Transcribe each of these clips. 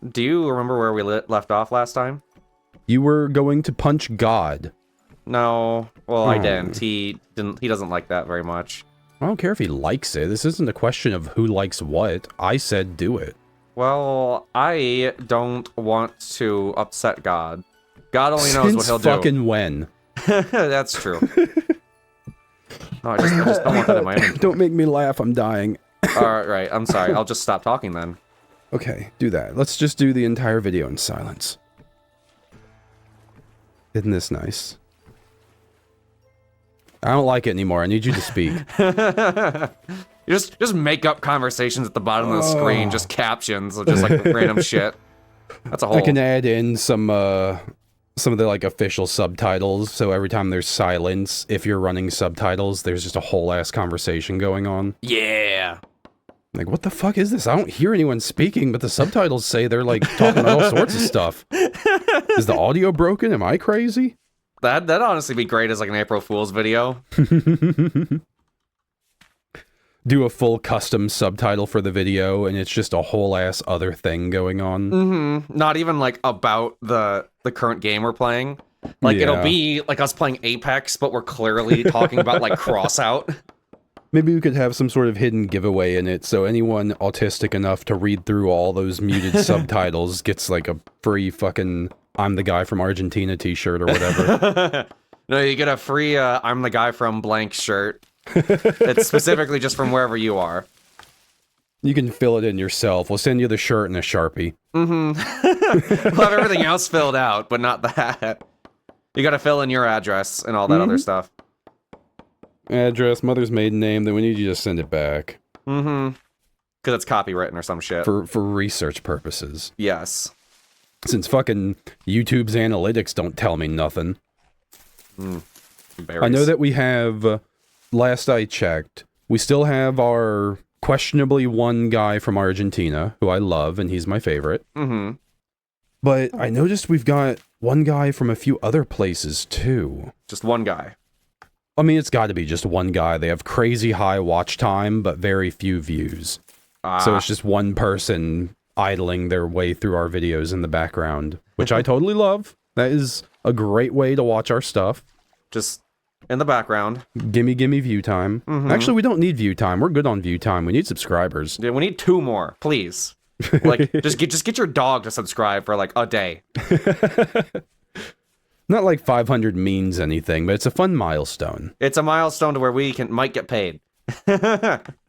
Do you remember where we left off last time? You were going to punch God. No. Well, I didn't. Oh. He doesn't like that very much. I don't care if he likes it. This isn't a question of who likes what. I said do it. Well, I don't want to upset God. God only knows what he'll do. Fucking when. That's true. No, I just don't want that in my image. Don't make me laugh, I'm dying. Alright, I'm sorry. I'll just stop talking then. Okay, do that. Let's just do the entire video in silence. Isn't this nice? I don't like it anymore. I need you to speak. You just make up conversations at the bottom of the screen, just captions, or just like random shit. That's a whole... I can add in some of the like official subtitles, so every time there's silence, if you're running subtitles, there's just a whole ass conversation going on. Yeah. Like, what the fuck is this? I don't hear anyone speaking, but the subtitles say they're like talking about all sorts of stuff. Is the audio broken? Am I crazy? That'd honestly be great as like an April Fool's video. Do a full custom subtitle for the video, and it's just a whole ass other thing going on. Mm-hmm. Not even like about the current game we're playing. Like it'll be like us playing Apex, but we're clearly talking about like Crossout. Maybe we could have some sort of hidden giveaway in it, so anyone autistic enough to read through all those muted subtitles gets like a free fucking I'm the guy from Argentina t-shirt or whatever. No, you get a free I'm the guy from blank shirt. It's specifically just from wherever you are. You can fill it in yourself. We'll send you the shirt and a Sharpie. Mm-hmm. We'll have everything else filled out, but not that. You gotta fill in your address and all that other stuff. Address, mother's maiden name, then we need you to send it back. Mm-hmm. Because it's copywritten or some shit. For research purposes. Yes. Since fucking YouTube's analytics don't tell me nothing. I know that we have, last I checked, we still have our questionably one guy from Argentina, who I love, and he's my favorite. Mm-hmm. But I noticed we've got one guy from a few other places, too. Just one guy. I mean, it's got to be just one guy. They have crazy high watch time, but very few views. So it's just one person idling their way through our videos in the background, which I totally love. That is a great way to watch our stuff. Just in the background. Gimme view time. Actually, we don't need view time. We're good on view time. We need subscribers. Yeah, we need 2 more, please. Like, just get your dog to subscribe for like a day. Not like 500 means anything, but it's a fun milestone. It's a milestone to where we might get paid.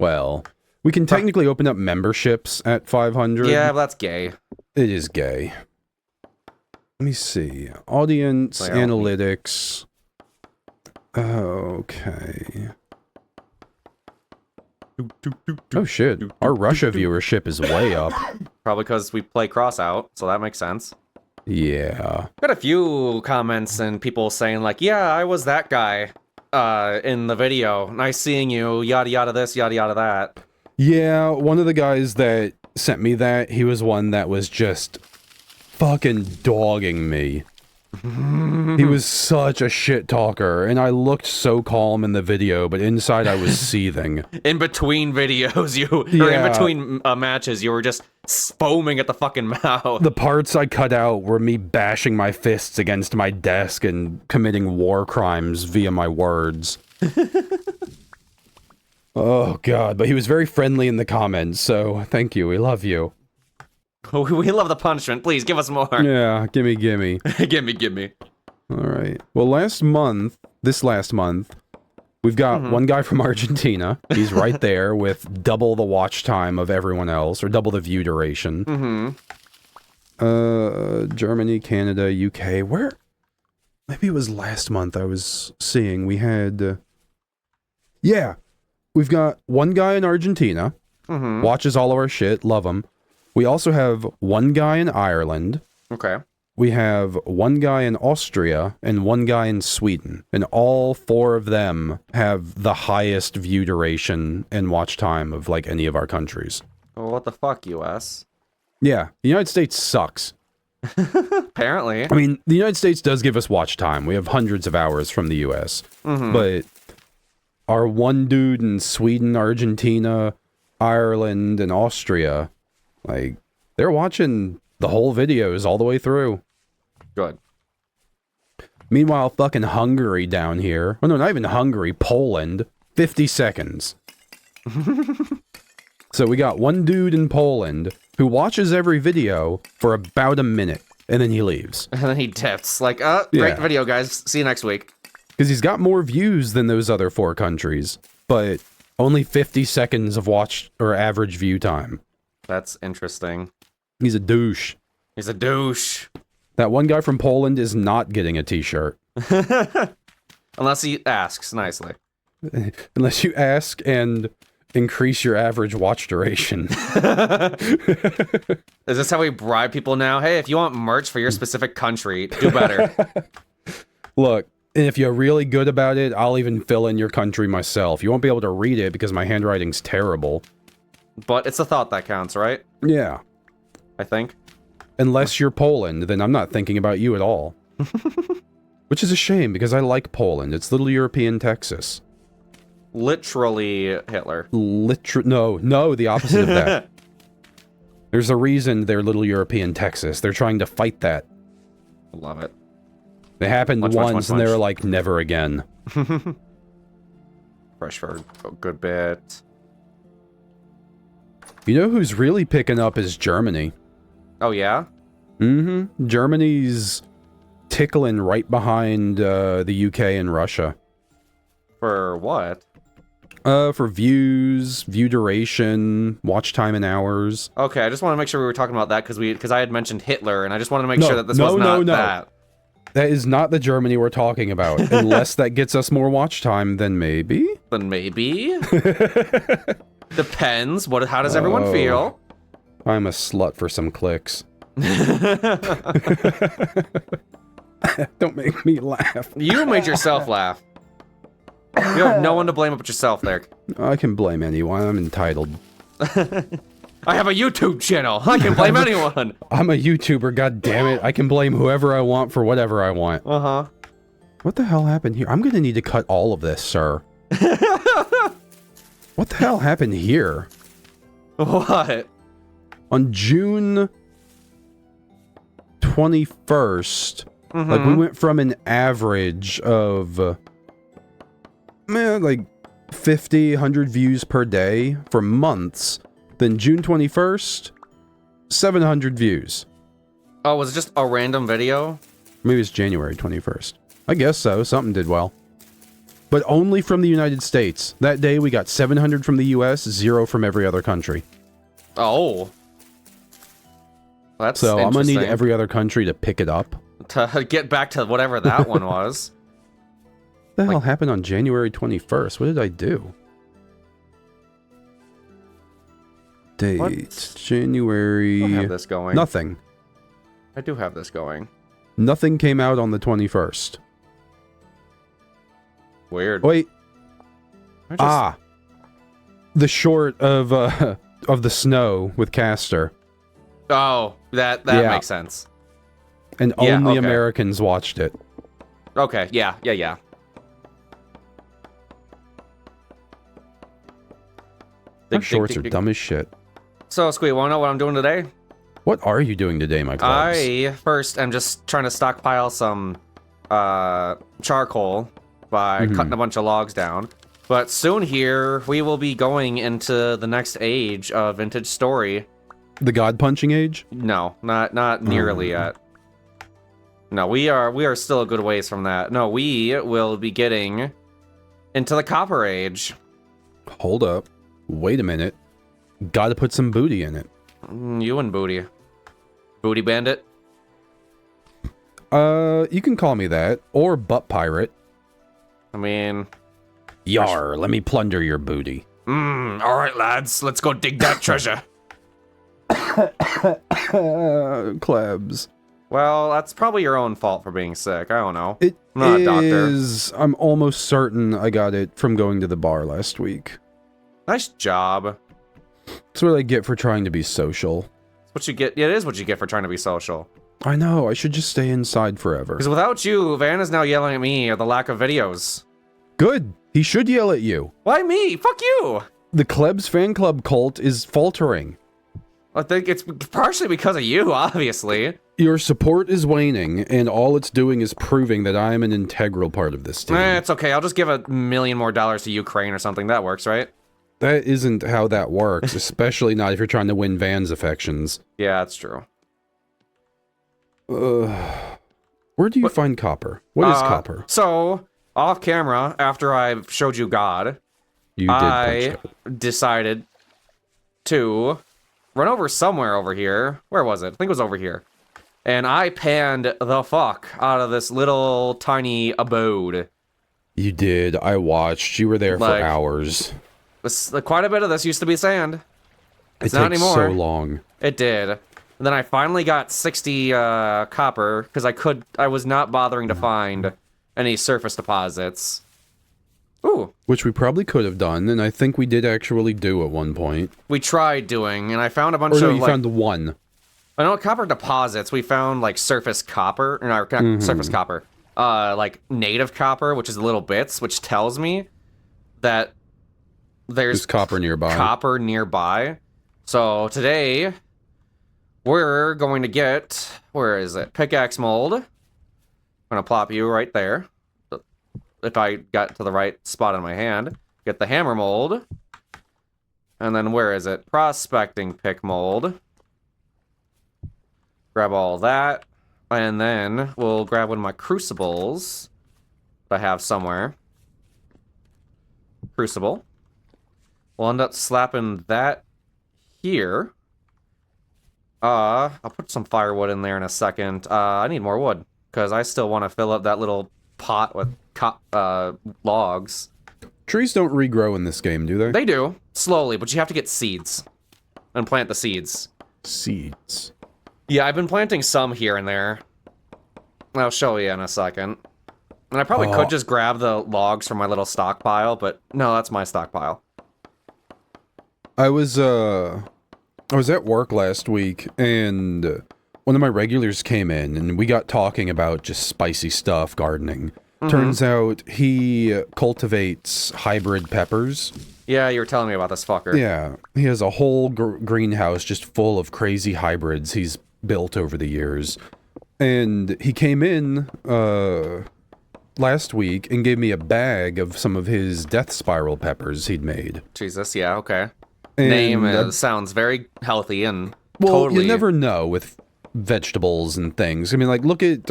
Well, we can technically open up memberships at 500. Yeah, but that's gay. It is gay. Let me see. Audience, analytics. Okay. Oh shit. Our Russia viewership is way up. Probably because we play Crossout, so that makes sense. Yeah. Got a few comments and people saying like, yeah, I was that guy in the video. Nice seeing you, yada yada this, yada yada that. Yeah, one of the guys that sent me that, he was one that was just fucking dogging me. He was such a shit talker, and I looked so calm in the video, but inside I was seething. In between videos, or in between matches, you were just foaming at the fucking mouth. The parts I cut out were me bashing my fists against my desk and committing war crimes via my words. Oh god, but he was very friendly in the comments, so thank you, we love you. We love the punishment, please give us more. Yeah, gimme. gimme. Alright, well this last month, we've got one guy from Argentina. He's right there with double the watch time of everyone else, or double the view duration. Germany, Canada, UK, where? Maybe it was last month I was seeing we had... yeah, we've got one guy in Argentina, watches all of our shit, love him. We also have one guy in Ireland. Okay. We have one guy in Austria and one guy in Sweden. And all 4 of them have the highest view duration and watch time of, like, any of our countries. Well, what the fuck, US? Yeah, the United States sucks. Apparently. I mean, the United States does give us watch time. We have hundreds of hours from the US. But our one dude in Sweden, Argentina, Ireland, and Austria, like, they're watching The whole video is all the way through. Good. Meanwhile, fucking Hungary down here. Oh, no, not even Hungary. Poland. 50 seconds. So we got one dude in Poland who watches every video for about a minute, and then he leaves. And then he tips. Like, great video, guys. See you next week. Because he's got more views than those other 4 countries, but only 50 seconds of watch or average view time. That's interesting. He's a douche. He's a douche. That one guy from Poland is not getting a t-shirt. Unless he asks nicely. Unless you ask and increase your average watch duration. Is this how we bribe people now? Hey, if you want merch for your specific country, do better. Look, if you're really good about it, I'll even fill in your country myself. You won't be able to read it because my handwriting's terrible. But it's a thought that counts, right? Yeah. I think. Unless you're Poland, then I'm not thinking about you at all. Which is a shame, because I like Poland. It's little European Texas. Literally Hitler. No, the opposite of that. There's a reason they're little European Texas. They're trying to fight that. Love it. They happened once, and they were like, never again. Fresh for a good bit. You know who's really picking up is Germany. Oh, yeah? Mm-hmm. Germany's tickling right behind the UK and Russia. For what? For views, view duration, watch time in hours. Okay, I just want to make sure we were talking about that because I had mentioned Hitler, and I just wanted to make sure that this was not that. That is not the Germany we're talking about. Unless that gets us more watch time, then maybe? Then maybe? Depends. How does everyone feel? I'm a slut for some clicks. Don't make me laugh. You made yourself laugh. You have no one to blame but yourself there. I can blame anyone. I'm entitled. I have a YouTube channel. I can blame anyone. I'm a YouTuber, god damn it. I can blame whoever I want for whatever I want. Uh-huh. What the hell happened here? I'm gonna need to cut all of this, sir. What the hell happened here? What? On June 21st, like we went from an average of, like 50, 100 views per day for months. Then June 21st, 700 views. Oh, was it just a random video? Maybe it's January 21st. I guess so. Something did well. But only from the United States. That day we got 700 from the US, 0 from every other country. Oh. That's so I'm gonna need every other country to pick it up. To get back to whatever that one was. What the hell happened on January 21st? What did I do? Date. What? January... I don't have this going. Nothing. I do have this going. Nothing came out on the 21st. Weird. Wait. The short of the snow with Castor. Oh, that makes sense. And only Americans watched it. Okay, yeah. Our shorts are dumb as shit. So, Squee, wanna know what I'm doing today? What are you doing today, my clubs? I first am just trying to stockpile some charcoal by cutting a bunch of logs down. But soon here, we will be going into the next age of Vintage Story. The God punching age? No, not nearly yet. No, we are still a good ways from that. No, we will be getting into the Copper Age. Hold up. Wait a minute. Gotta put some booty in it. You and Booty. Booty Bandit? You can call me that. Or Butt Pirate. I mean... Yar, let me plunder your booty. Alright lads, let's go dig that treasure. Klebs. Well, that's probably your own fault for being sick. I don't know. I'm not a doctor. I'm almost certain I got it from going to the bar last week. Nice job. That's what I get for trying to be social. That's what you get. It is what you get for trying to be social. I know. I should just stay inside forever. Because without you, Van is now yelling at me at the lack of videos. Good. He should yell at you. Why me? Fuck you. The Klebs fan club cult is faltering. I think it's partially because of you, obviously. Your support is waning, and all it's doing is proving that I am an integral part of this team. It's okay. I'll just give $1 million more to Ukraine or something. That works, right? That isn't how that works, especially not if you're trying to win Van's affections. Yeah, that's true. Where do you find copper? What is copper? So, off camera, after I showed you God, I decided to run over somewhere over here. Where was it? I think it was over here. And I panned the fuck out of this little tiny abode. You did. I watched. You were there for hours. Quite a bit of this used to be sand. It's not takes anymore. So long. It did. And then I finally got 60 copper because I was not bothering to find any surface deposits. Ooh. Which we probably could have done, and I think we did actually do at one point. We tried doing, and I found a bunch of, you found one. I know copper deposits. We found, like, surface copper. Or not surface copper. Like, native copper, which is little bits, which tells me that there's copper nearby. So, today, we're going to get... Where is it? Pickaxe mold. I'm going to plop you right there. If I got to the right spot on my hand. Get the hammer mold. And then where is it? Prospecting pick mold. Grab all that. And then we'll grab one of my crucibles that I have somewhere. Crucible. We'll end up slapping that here. I'll put some firewood in there in a second. I need more wood because I still want to fill up that little pot with logs. Trees don't regrow in this game, do they? They do, slowly, but you have to get seeds and plant the seeds. Seeds. Yeah, I've been planting some here and there. I'll show you in a second. And I probably could just grab the logs from my little stockpile, but no, that's my stockpile. I was at work last week, and one of my regulars came in, and we got talking about just spicy stuff, gardening. Turns out he cultivates hybrid peppers. Yeah, you were telling me about this fucker. Yeah, he has a whole greenhouse just full of crazy hybrids he's built over the years. And he came in last week and gave me a bag of some of his death spiral peppers he'd made. Jesus, yeah, okay. And Name sounds very healthy and well, totally... you never know with vegetables and things. I mean, like, look at,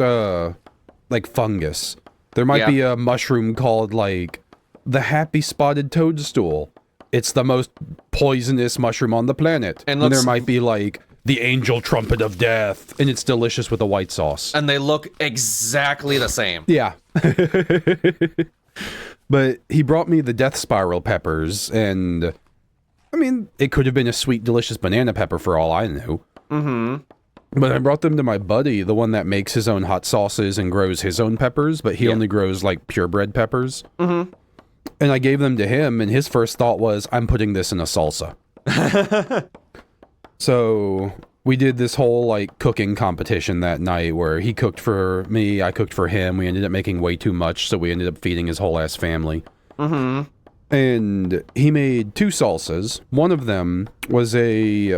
like, fungus. There might be a mushroom called, like, the happy spotted toadstool. It's the most poisonous mushroom on the planet. And there might be, like, the angel trumpet of death, and it's delicious with a white sauce. And they look exactly the same. Yeah. But he brought me the death spiral peppers, and, I mean, it could have been a sweet, delicious banana pepper for all I knew. Mm-hmm. But I brought them to my buddy, the one that makes his own hot sauces and grows his own peppers, but he only grows, like, purebred peppers. Mm-hmm. And I gave them to him, and his first thought was, I'm putting this in a salsa. So we did this whole, like, cooking competition that night where he cooked for me, I cooked for him. We ended up making way too much, so we ended up feeding his whole ass family. Mm-hmm. And he made 2 salsas. One of them was a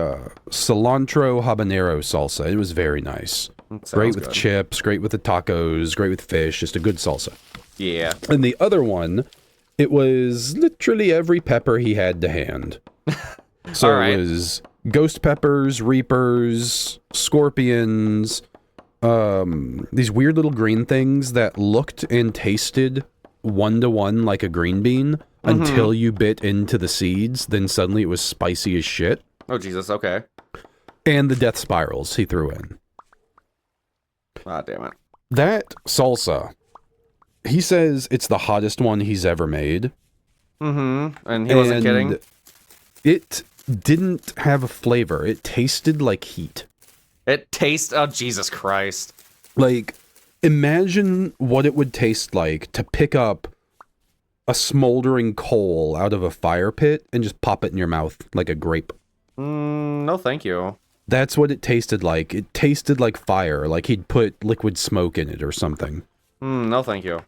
cilantro habanero salsa. It was very nice. Great with chips, great with the tacos, great with fish, just a good salsa. Yeah. And the other one, it was literally every pepper he had to hand. So it was ghost peppers, reapers, scorpions, these weird little green things that looked and tasted 1-to-1 like a green bean. Until you bit into the seeds, then suddenly it was spicy as shit. Oh, Jesus, okay. And the death spirals he threw in. Ah, damn it. That salsa, he says it's the hottest one he's ever made. Mm-hmm. And he wasn't kidding? It didn't have a flavor. It tasted like heat. It tastes... Oh, Jesus Christ. Like, imagine what it would taste like to pick up a smoldering coal out of a fire pit and just pop it in your mouth like a grape. No, thank you. That's what it tasted like. It tasted like fire, like he'd put liquid smoke in it or something. No, thank you.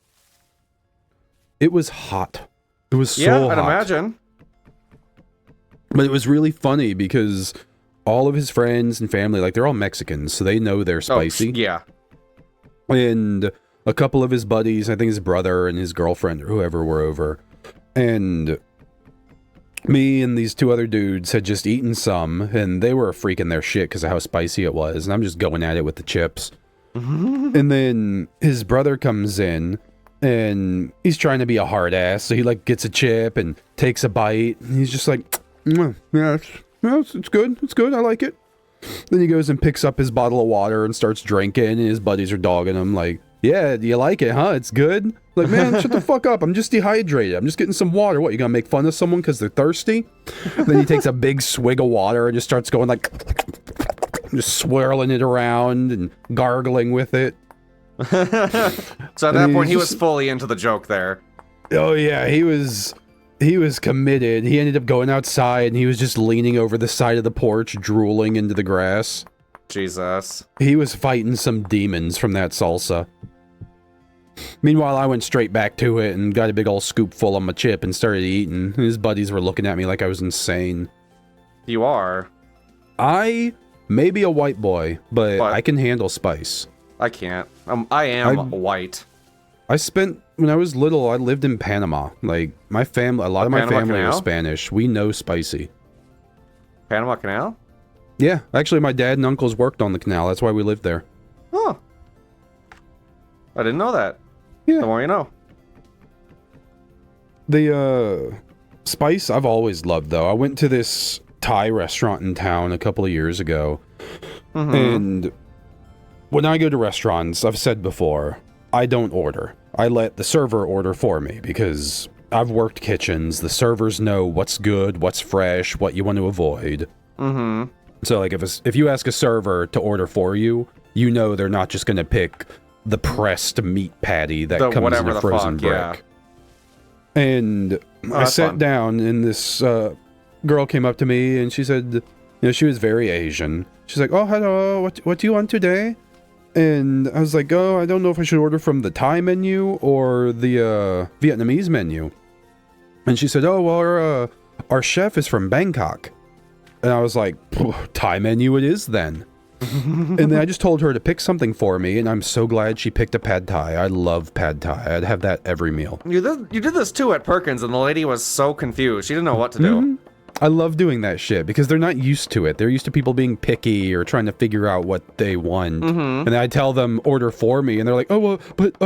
It was hot. It was so hot. Yeah, I'd imagine. But it was really funny because all of his friends and family, like, they're all Mexicans, so they know they're spicy. Oh, yeah. And a couple of his buddies, I think his brother and his girlfriend or whoever were over. And me and these two other dudes had just eaten some, and they were freaking their shit because of how spicy it was. And I'm just going at it with the chips. And then his brother comes in, and he's trying to be a hard ass. So he, like, gets a chip and takes a bite. And he's just like, yeah, it's good. It's good. I like it. Then he goes and picks up his bottle of water and starts drinking, and his buddies are dogging him like, yeah, do you like it, huh? It's good? Like, man, shut the fuck up. I'm just dehydrated. I'm just getting some water. What, you gonna make fun of someone because they're thirsty? Then he takes a big swig of water and just starts going like, just swirling it around and gargling with it. So at that point, he was fully into the joke there. Oh yeah, he was committed. He ended up going outside and he was just leaning over the side of the porch, drooling into the grass. Jesus. He was fighting some demons from that salsa. Meanwhile, I went straight back to it and got a big old scoop full of my chip and started eating. His buddies were looking at me like I was insane. You are. I may be a white boy, but I can handle spice. I can't. I am white. When I was little, I lived in Panama. Like, my family, a lot of my family was Spanish. We know spicy. Panama Canal? Yeah, actually, my dad and uncles worked on the canal. That's why we lived there. Oh. I didn't know that. Yeah. The more you know. The, spice I've always loved, though. I went to this Thai restaurant in town a couple of years ago. And when I go to restaurants, I've said before, I don't order. I let the server order for me because I've worked kitchens. The servers know what's good, what's fresh, what you want to avoid. So, like, if you ask a server to order for you, you know they're not just going to pick the pressed meat patty that comes in a frozen brick. Yeah. And I sat down, and this girl came up to me, and she said, you know, she was very Asian. She's like, oh, hello, what do you want today? And I was like, oh, I don't know if I should order from the Thai menu or the Vietnamese menu. And she said, oh, well, our chef is from Bangkok. And I was like, Thai menu it is then. And then I just told her to pick something for me, and I'm so glad she picked a pad thai. I love pad thai. I'd have that every meal. You did this too at Perkins, and the lady was so confused. She didn't know what to do. I love doing that shit because they're not used to it. They're used to people being picky or trying to figure out what they want. And I tell them, order for me, and they're like, oh, well, but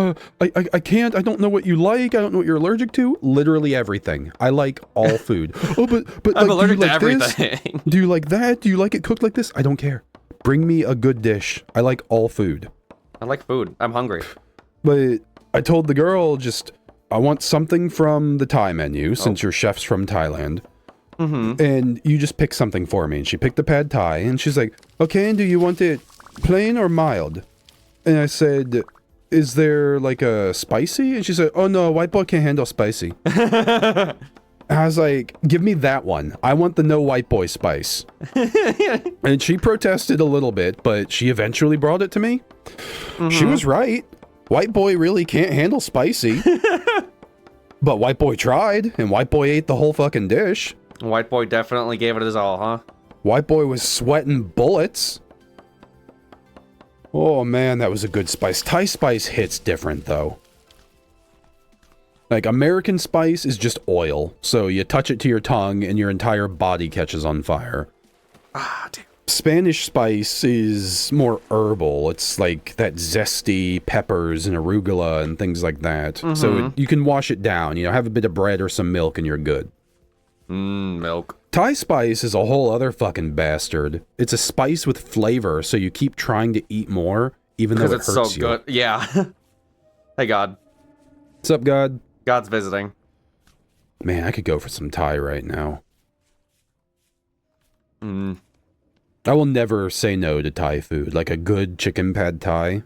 I can't. I don't know what you like. I don't know what you're allergic to. Literally everything. I like all food. Oh, but I'm like, allergic do you to like everything. This? Do you like that? Do you like it cooked like this? I don't care. Bring me a good dish. I like all food. I like food. I'm hungry. But I told the girl, I want something from the Thai menu, since your chef's from Thailand. And you just pick something for me. And she picked the pad thai, and she's like, okay, and do you want it plain or mild? And I said, is there like a spicy? And she said, oh no, white boy can't handle spicy. And I was like, give me that one. I want the no white boy spice. And she protested a little bit, but she eventually brought it to me. She was right. White boy really can't handle spicy. But white boy tried, and white boy ate the whole fucking dish. White boy definitely gave it his all, huh? White boy was sweating bullets. Oh man, that was a good spice. Thai spice hits different, though. Like, American spice is just oil, so you touch it to your tongue and your entire body catches on fire. Ah, dude. Spanish spice is more herbal. It's like that zesty peppers and arugula and things like that. So you can wash it down, you know, have a bit of bread or some milk and you're good. Milk. Thai spice is a whole other fucking bastard. It's a spice with flavor, so you keep trying to eat more, even though it hurts you. Because it's so good. Yeah. Hey, God. What's up, God? God's visiting. Man, I could go for some Thai right now. I will never say no to Thai food, like a good chicken pad Thai.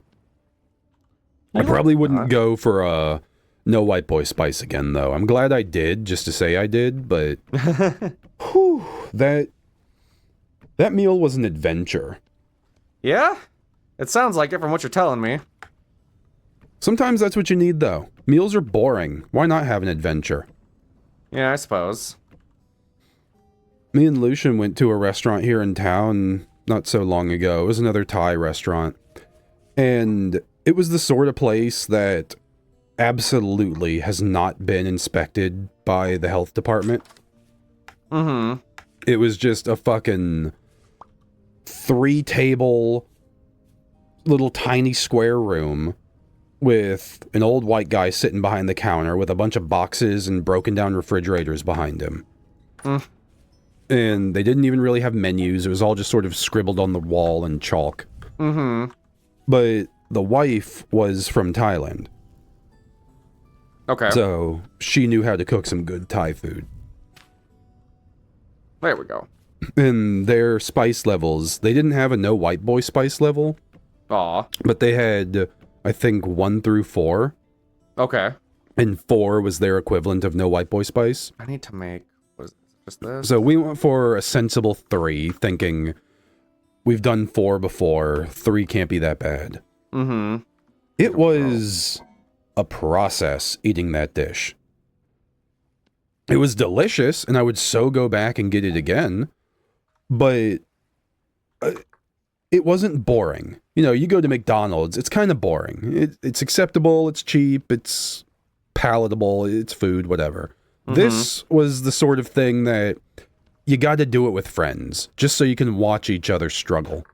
I probably wouldn't go for a no white boy spice again, though. I'm glad I did, just to say I did, but whew, that meal was an adventure. Yeah? It sounds like it from what you're telling me. Sometimes that's what you need, though. Meals are boring. Why not have an adventure? Yeah, I suppose. Me and Lucian went to a restaurant here in town not so long ago. It was another Thai restaurant. And it was the sort of place that absolutely has not been inspected by the health department. Mm-hmm. It was just a fucking 3-table little tiny square room with an old white guy sitting behind the counter with a bunch of boxes and broken down refrigerators behind him. Mm. And they didn't even really have menus. It was all just sort of scribbled on the wall in chalk. Mm-hmm. But the wife was from Thailand. Okay. So she knew how to cook some good Thai food. There we go. And their spice levels, they didn't have a no white boy spice level. Aw. But they had, I think, 1 through 4. Okay. And 4 was their equivalent of no white boy spice. I need to make... What is it? Just this? So we went for a sensible 3, thinking we've done 4 before. 3 can't be that bad. Mm-hmm. It was a process eating that dish. It was delicious, and I would so go back and get it again. But it wasn't boring. You know, you go to McDonald's, it's kind of boring. It's acceptable, it's cheap, it's palatable, it's food, whatever. Mm-hmm. This was the sort of thing that you got to do it with friends, just so you can watch each other struggle.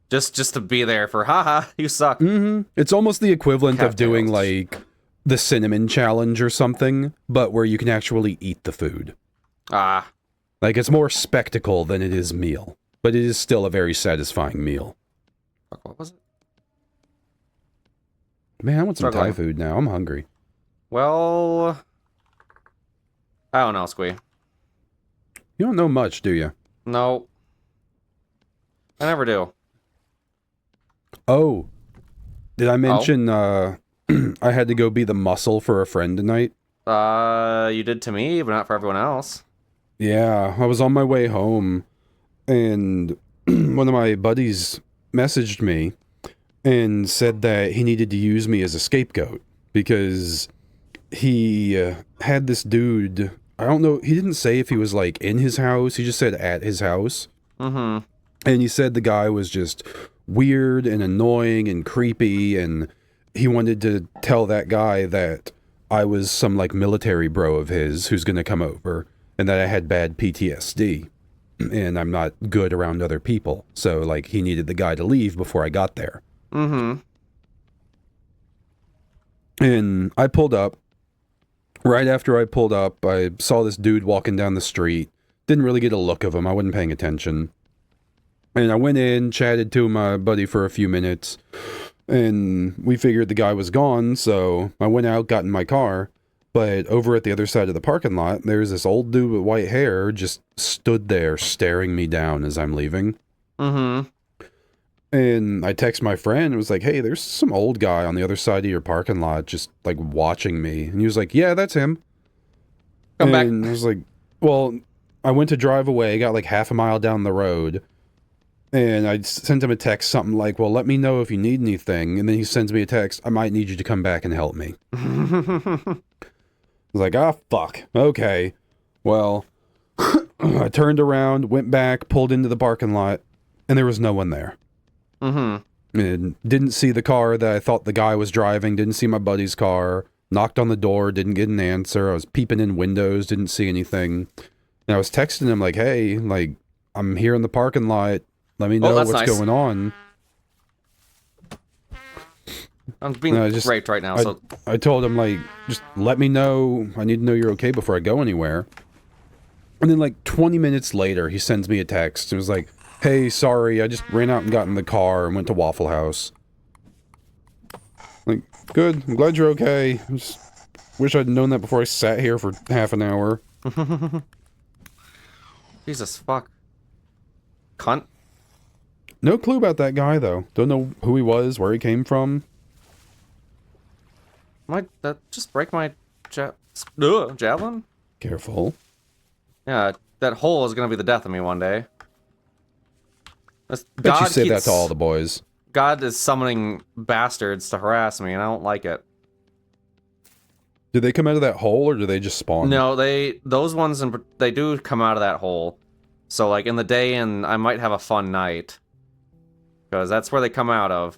Just to be there for, haha, you suck. Mm-hmm. It's almost the equivalent of doing, Cattails. like, the cinnamon challenge or something, but where you can actually eat the food. Ah. Like, it's more spectacle than it is meal, but it is still a very satisfying meal. Fuck, what was it? Man, I want some Struggling. Thai food now. I'm hungry. Well... I don't know, Squee. You don't know much, do you? No. I never do. Oh. Did I mention, I had to go be the muscle for a friend tonight? You did to me, but not for everyone else. Yeah, I was on my way home, and one of my buddies messaged me and said that he needed to use me as a scapegoat because he had this dude, I don't know, he didn't say if he was like in his house, he just said at his house. Mm-hmm. And he said the guy was just weird and annoying and creepy, and he wanted to tell that guy that I was some like military bro of his who's gonna come over, and that I had bad PTSD and I'm not good around other people. So like he needed the guy to leave before I got there. Mm-hmm. And I pulled up. Right after I pulled up, I saw this dude walking down the street. Didn't really get a look of him. I wasn't paying attention. And I went in, chatted to my buddy for a few minutes, and we figured the guy was gone, so I went out, got in my car. But over at the other side of the parking lot, there's this old dude with white hair just stood there staring me down as I'm leaving. Mm-hmm. And I text my friend and was like, hey, there's some old guy on the other side of your parking lot just, like, watching me. And he was like, yeah, that's him. Come back. And I was like, well, I went to drive away, got like half a mile down the road, and I sent him a text, something like, well, let me know if you need anything. And then he sends me a text, I might need you to come back and help me. I was like, ah, fuck. Okay. Well, I turned around, went back, pulled into the parking lot, and there was no one there. Mm-hmm. And didn't see the car that I thought the guy was driving, didn't see my buddy's car, knocked on the door, didn't get an answer. I was peeping in windows, didn't see anything. And I was texting him like, hey, like, I'm here in the parking lot. Let me know that's what's nice. going on. I'm being raped right now, so... I told him, like, just let me know. I need to know you're okay before I go anywhere. And then, like, 20 minutes later, he sends me a text. It was like, hey, sorry, I just ran out and got in the car and went to Waffle House. Like, good. I'm glad you're okay. I just wish I'd known that before I sat here for half an hour. Jesus, fuck. Cunt. No clue about that guy, though. Don't know who he was, where he came from. Might that just break my javelin? Careful. Yeah, that hole is gonna be the death of me one day. Bet you say that to all the boys. God is summoning bastards to harass me, and I don't like it. Do they come out of that hole, or do they just spawn? No, those ones, they do come out of that hole. So, like, in the day, and I might have a fun night. Because that's where they come out of.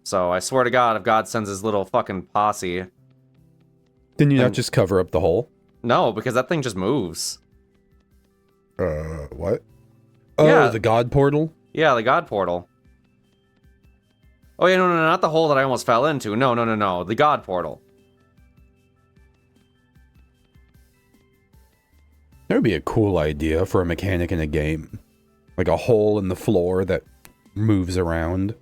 So, I swear to God, if God sends his little fucking posse... Then you not just cover up the hole? No, because that thing just moves. What? Oh, Yeah. the God portal? Yeah, the God portal. Oh, yeah, no, not the hole that I almost fell into. No, the God portal. That would be a cool idea for a mechanic in a game. Like a hole in the floor that moves around.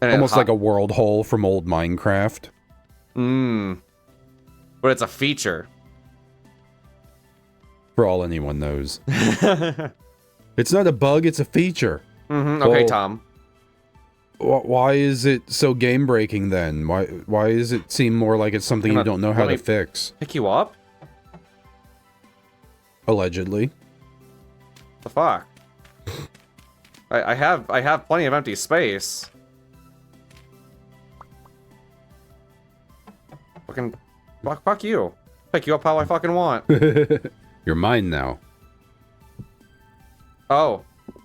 And almost like a world hole from old Minecraft. But it's a feature. For all anyone knows. It's not a bug, it's a feature. Okay, Well, Tom. Why is it so game-breaking then? Why does it seem more like it's something you don't know how to fix? Pick you up? Allegedly. The fuck? I have plenty of empty space. Fucking fuck you. Pick you up how I fucking want. You're mine now. Oh.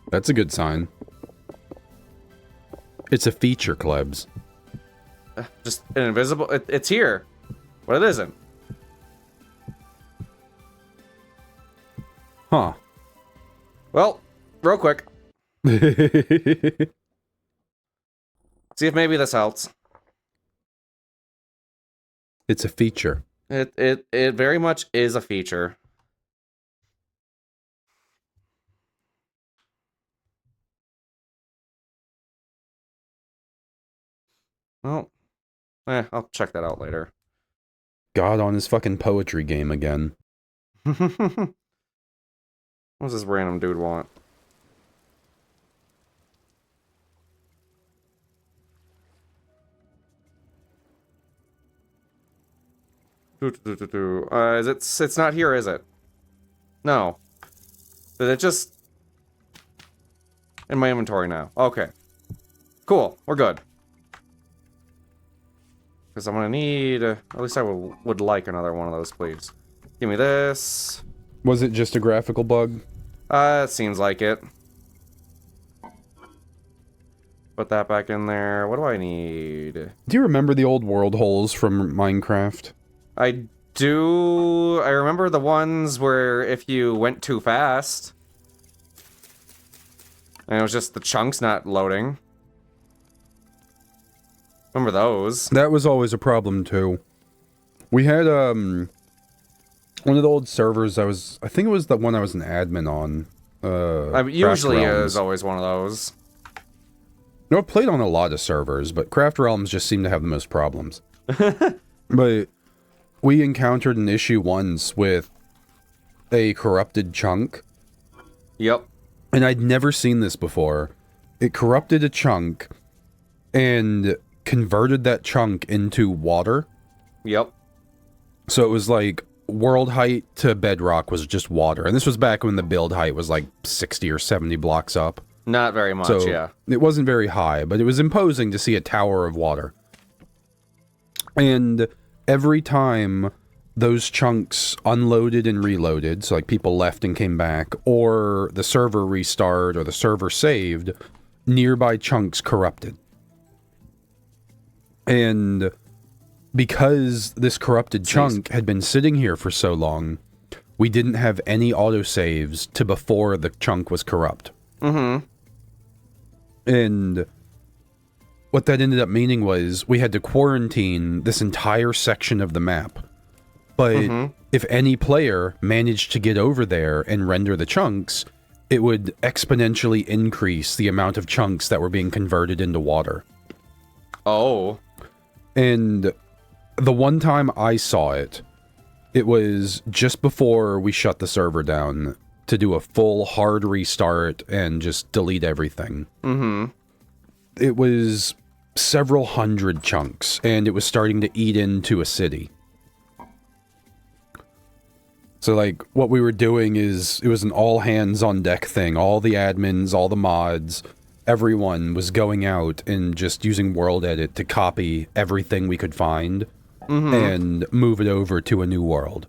That's a good sign. It's a feature, Klebs. Just an invisible... It's here. But it isn't. Huh. Well, real quick. See if maybe this helps. It's a feature. It very much is a feature. Well, I'll check that out later. God on his fucking poetry game again. What does this random dude want? It's not here, is it? No. Did it just... In my inventory now. Okay. Cool. We're good. Because I'm gonna need... at least I would like another one of those, please. Give me this. Was it just a graphical bug? It seems like it. Put that back in there. What do I need? Do you remember the old world holes from Minecraft? I do... I remember the ones where if you went too fast... and it was just the chunks not loading. Remember those. That was always a problem, too. We had, one of the old servers I think it was the one I was an admin on. Usually Craft Realms. is always one of those. No, I've played on a lot of servers, but Craft Realms just seem to have the most problems. But we encountered an issue once with a corrupted chunk. Yep. And I'd never seen this before. It corrupted a chunk and converted that chunk into water. Yep. So it was like world height to bedrock was just water. And this was back when the build height was like 60 or 70 blocks up. Not very much, So yeah. it wasn't very high, but it was imposing to see a tower of water. And every time those chunks unloaded and reloaded, so like people left and came back, or the server restarted or the server saved, nearby chunks corrupted. And because this corrupted chunk had been sitting here for so long, we didn't have any autosaves to before the chunk was corrupt. Mm-hmm. And what that ended up meaning was we had to quarantine this entire section of the map. But if any player managed to get over there and render the chunks, it would exponentially increase the amount of chunks that were being converted into water. Oh. And the one time I saw it, it was just before we shut the server down to do a full hard restart and just delete everything. Mm-hmm. It was several hundred chunks, and it was starting to eat into a city. So, like, what we were doing is, it was an all-hands-on-deck thing. All the admins, all the mods, everyone was going out and just using World Edit to copy everything we could find and move it over to a new world.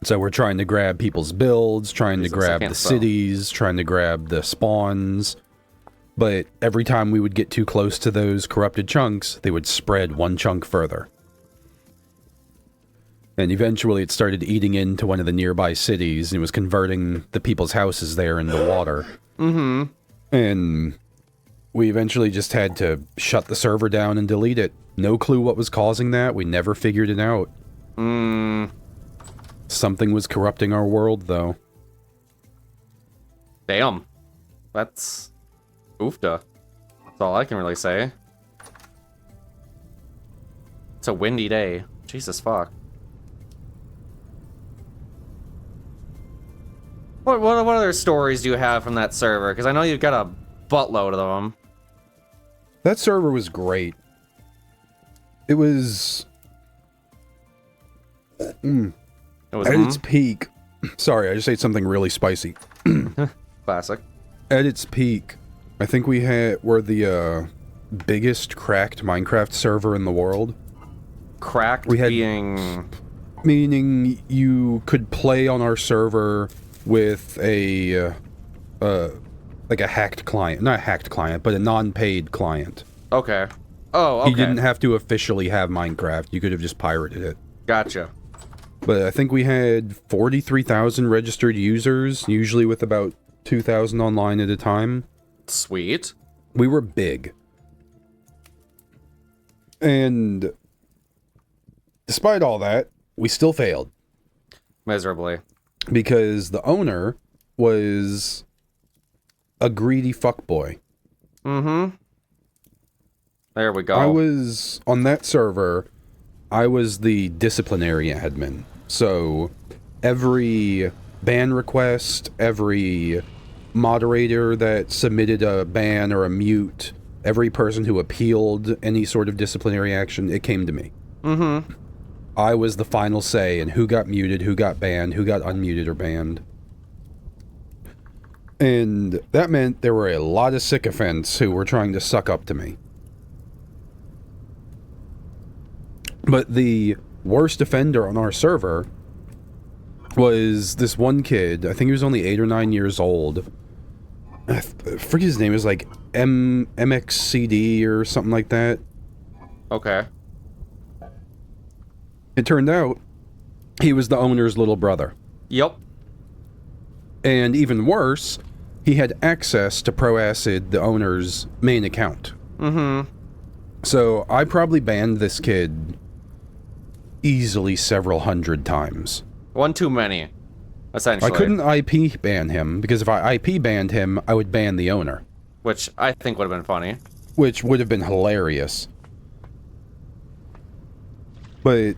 So we're trying to grab people's builds, trying to grab the cities, trying to grab the spawns. But every time we would get too close to those corrupted chunks, they would spread one chunk further. And eventually it started eating into one of the nearby cities and it was converting the people's houses there into water. And we eventually just had to shut the server down and delete it. No clue what was causing that. We never figured it out. Something was corrupting our world, though. Damn. That's... oofda. That's all I can really say. It's a windy day. Jesus fuck. What other stories do you have from that server? Because I know you've got a buttload of them. That server was great. It was... It was at its peak... Sorry, I just ate something really spicy. Classic. At its peak, I think we're the biggest cracked Minecraft server in the world. Cracked being... Meaning you could play on our server with a like a hacked client. Not a hacked client, but a non-paid client. Okay. Oh, okay. You didn't have to officially have Minecraft. You could have just pirated it. Gotcha. But I think we had 43,000 registered users, usually with about 2,000 online at a time. Sweet. We were big. And despite all that, we still failed. Miserably. Because the owner was a greedy fuckboy. There we go. I was, on that server, I was the disciplinary admin. So, every ban request, every moderator that submitted a ban or a mute, every person who appealed any sort of disciplinary action, it came to me. I was the final say in who got muted, who got banned, who got unmuted or banned. And that meant there were a lot of sycophants who were trying to suck up to me. But the worst offender on our server was this one kid. I think he was only 8 or 9 years old. I forget his name. It was like MXCD or something like that. Okay. It turned out he was the owner's little brother. Yep. And even worse, he had access to ProAcid, the owner's main account. So I probably banned this kid easily several hundred times. One too many, essentially. I couldn't IP ban him, because if I IP banned him, I would ban the owner. Which I think would have been funny. Which would have been hilarious. But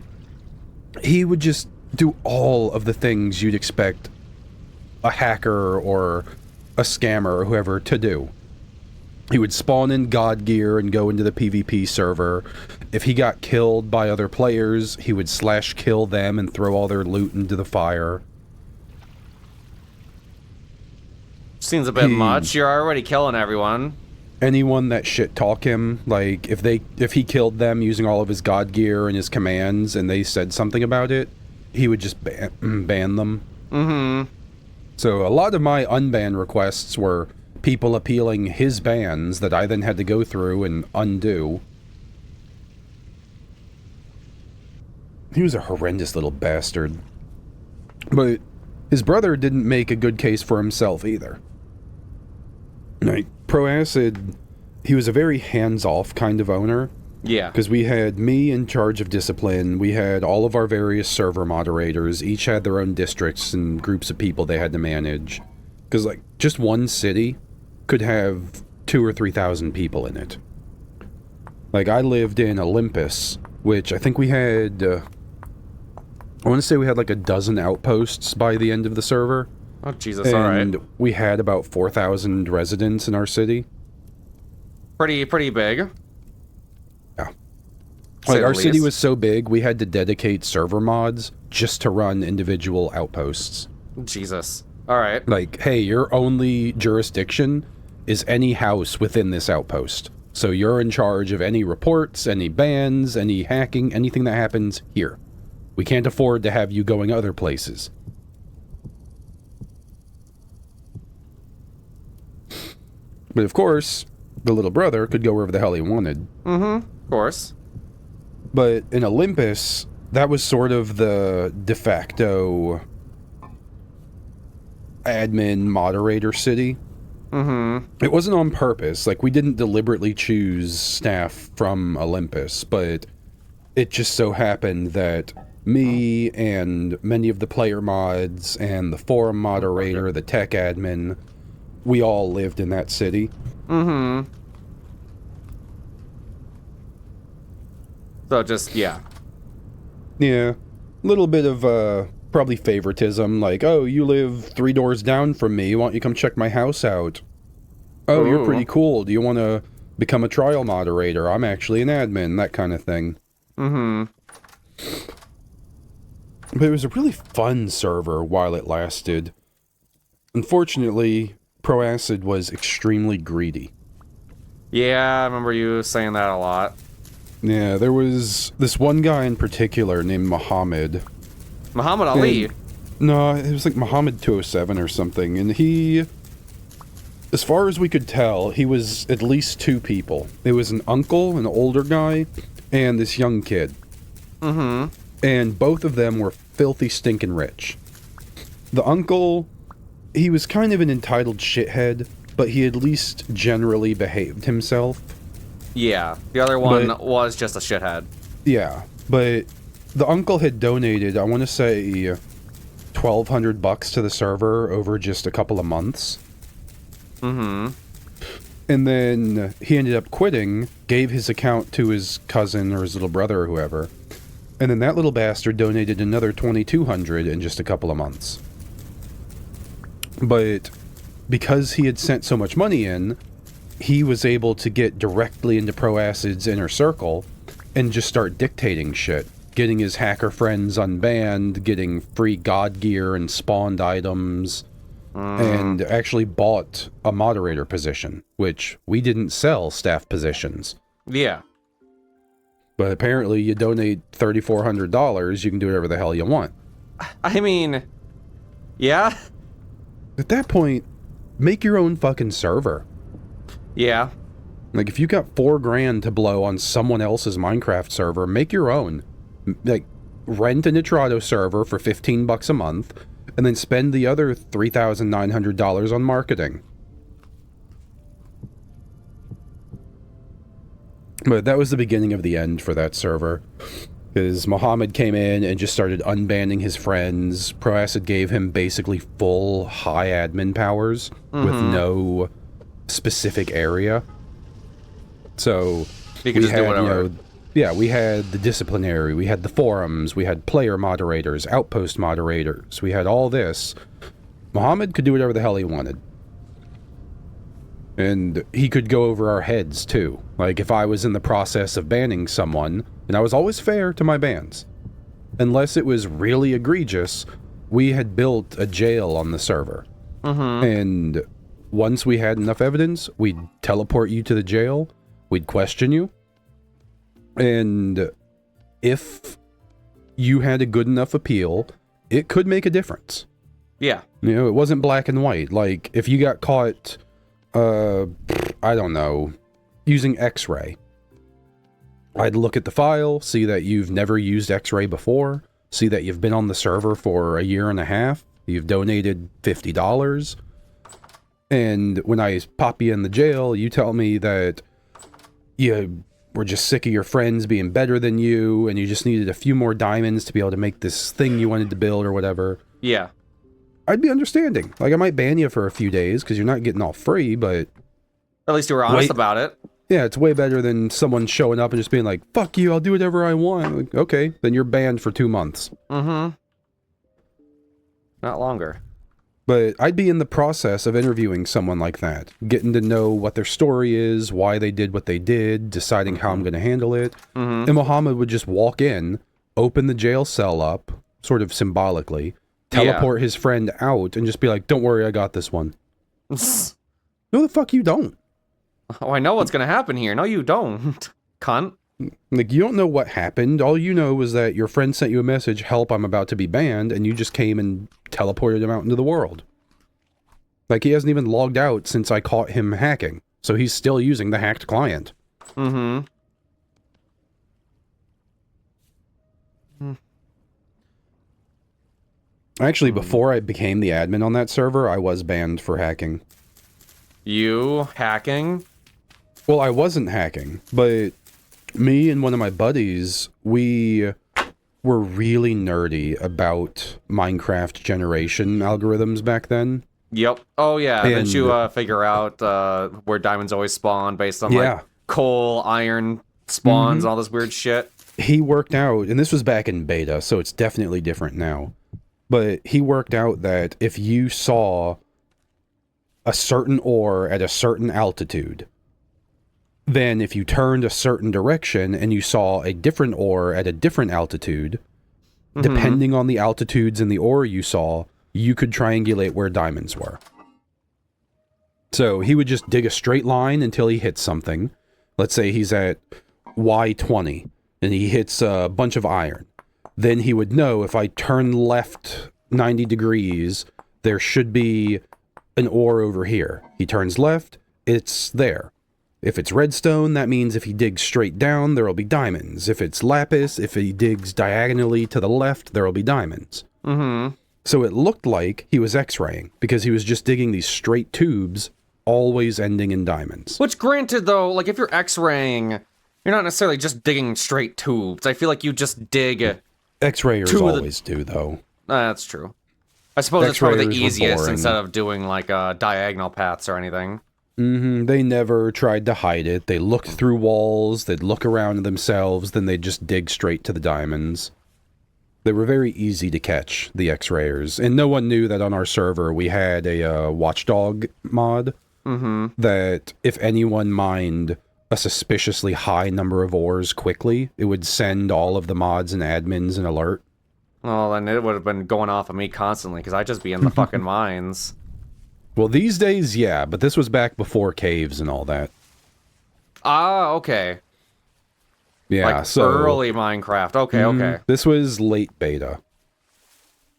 he would just do all of the things you'd expect a hacker or a scammer or whoever to do. He would spawn in God gear and go into the PvP server. If he got killed by other players, he would slash kill them and throw all their loot into the fire. Seems a bit much. You're already killing everyone. Anyone that shit talk him, like if he killed them using all of his God gear and his commands and they said something about it, he would just ban them. So a lot of my unban requests were people appealing his bans that I then had to go through and undo. He was a horrendous little bastard. But his brother didn't make a good case for himself either. Like, ProAcid, he was a very hands-off kind of owner. Yeah. Because we had me in charge of discipline, we had all of our various server moderators, each had their own districts and groups of people they had to manage. Because, like, just one city could have 2,000 or 3,000 people in it. Like, I lived in Olympus, which I think we had, I want to say we had like a dozen outposts by the end of the server. Oh, Jesus, alright. And we had about 4,000 residents in our city. Pretty big. Yeah. Like, our city was so big, we had to dedicate server mods just to run individual outposts. Jesus. Alright. Like, hey, your only jurisdiction is any house within this outpost. So you're in charge of any reports, any bans, any hacking, anything that happens here. We can't afford to have you going other places. But of course, the little brother could go wherever the hell he wanted. Of course. But in Olympus, that was sort of the de facto admin moderator city. It wasn't on purpose. Like, we didn't deliberately choose staff from Olympus, but it just so happened that me and many of the player mods and the forum moderator, the tech admin, we all lived in that city. So just, yeah. Yeah. Little bit of, probably favoritism, like, oh, you live 3 doors down from me, why don't you come check my house out? Oh, you're pretty cool, do you want to become a trial moderator? I'm actually an admin, that kind of thing. But it was a really fun server while it lasted. Unfortunately, ProAcid was extremely greedy. Yeah, I remember you saying that a lot. Yeah, there was this one guy in particular named Muhammad. Muhammad Ali? No, it was like Muhammad 207 or something, and he... As far as we could tell, he was at least 2 people. It was an uncle, an older guy, and this young kid. And both of them were filthy stinking rich. The uncle, he was kind of an entitled shithead, but he at least generally behaved himself. Yeah, the other one was just a shithead. Yeah, but the uncle had donated, I want to say, $1,200 to the server over just a couple of months. And then he ended up quitting, gave his account to his cousin or his little brother or whoever, and then that little bastard donated another $2,200 in just a couple of months. But because he had sent so much money in, he was able to get directly into ProAcid's inner circle and just start dictating shit. Getting his hacker friends unbanned, getting free god gear and spawned items, and actually bought a moderator position, which we didn't sell staff positions. Yeah. But apparently you donate $3,400, you can do whatever the hell you want. I mean, yeah. At that point, make your own fucking server. Yeah. Like, if you got $4,000 to blow on someone else's Minecraft server, make your own. Like, rent a Nitrado server for $15 a month, and then spend the other $3,900 on marketing. But that was the beginning of the end for that server. Because Muhammad came in and just started unbanning his friends. ProAcid gave him basically full high admin powers with no specific area. So You can just do whatever. You know, yeah, we had the disciplinary, we had the forums, we had player moderators, outpost moderators, we had all this. Muhammad could do whatever the hell he wanted. And he could go over our heads, too. Like, if I was in the process of banning someone, and I was always fair to my bans. Unless it was really egregious, we had built a jail on the server. And once we had enough evidence, we'd teleport you to the jail, we'd question you, and if you had a good enough appeal, it could make a difference. Yeah. You know, it wasn't black and white. Like, if you got caught, I don't know, using X-ray, I'd look at the file, see that you've never used X-ray before, see that you've been on the server for a year and a half, you've donated $50, and when I pop you in the jail, you tell me that you were just sick of your friends being better than you, and you just needed a few more diamonds to be able to make this thing you wanted to build or whatever. Yeah. I'd be understanding. Like, I might ban you for a few days because you're not getting all free, but... At least you were honest about it. Yeah, it's way better than someone showing up and just being like, fuck you, I'll do whatever I want. Like, okay, then you're banned for 2 months. Not longer. But I'd be in the process of interviewing someone like that, getting to know what their story is, why they did what they did, deciding how I'm going to handle it. And Muhammad would just walk in, open the jail cell up, sort of symbolically, teleport his friend out, and just be like, don't worry, I got this one. No, the fuck you don't. Oh, I know what's gonna happen here. No, you don't, cunt. Like, you don't know what happened. All you know is that your friend sent you a message, help, I'm about to be banned, and you just came and teleported him out into the world. Like, he hasn't even logged out since I caught him hacking, so he's still using the hacked client. Mm-hmm. Actually, before I became the admin on that server, I was banned for hacking. You hacking? Well, I wasn't hacking, but me and one of my buddies, we were really nerdy about Minecraft generation algorithms back then. Yep. Oh yeah. Didn't And- you figure out where diamonds always spawn based on Yeah. like coal, iron spawns, all this weird shit? He worked out, and this was back in beta, so it's definitely different now. But he worked out that if you saw a certain ore at a certain altitude, then if you turned a certain direction and you saw a different ore at a different altitude, depending on the altitudes and the ore you saw, you could triangulate where diamonds were. So he would just dig a straight line until he hits something. Let's say he's at Y20 and he hits a bunch of iron. Then he would know if I turn left 90 degrees, there should be an ore over here. He turns left, it's there. If it's redstone, that means if he digs straight down, there will be diamonds. If it's lapis, if he digs diagonally to the left, there will be diamonds. So it looked like he was X-raying, because he was just digging these straight tubes, always ending in diamonds. Which, granted, though, like if you're X-raying, you're not necessarily just digging straight tubes. I feel like you just dig. X-rayers Two of the- always do, though. That's true. I suppose it's probably the X-rayers were easiest boring. instead of doing like diagonal paths or anything. They never tried to hide it. They looked through walls, they'd look around themselves, then they'd just dig straight to the diamonds. They were very easy to catch, the X-rayers. And no one knew that on our server we had a watchdog mod that if anyone mined a suspiciously high number of ores quickly, it would send all of the mods and admins an alert. Well, then it would have been going off of me constantly because I'd just be in the fucking mines. Well, these days, yeah, but this was back before caves and all that. Ah, okay. Yeah, Like so early Minecraft. Okay, okay. this was late beta.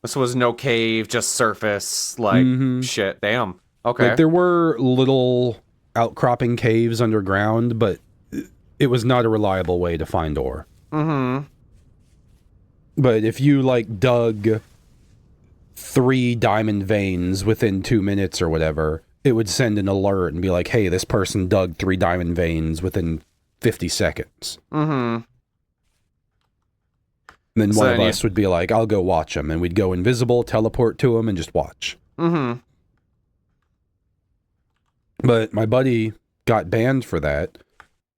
This was no cave, just surface, like shit. Damn. Okay. Like, there were little outcropping caves underground, but it was not a reliable way to find ore. But if you, like, dug 3 diamond veins within 2 minutes or whatever, it would send an alert and be like, hey, this person dug 3 diamond veins within 50 seconds. And then So one of then us would be like, I'll go watch them. And we'd go invisible, teleport to them, and just watch. But my buddy got banned for that.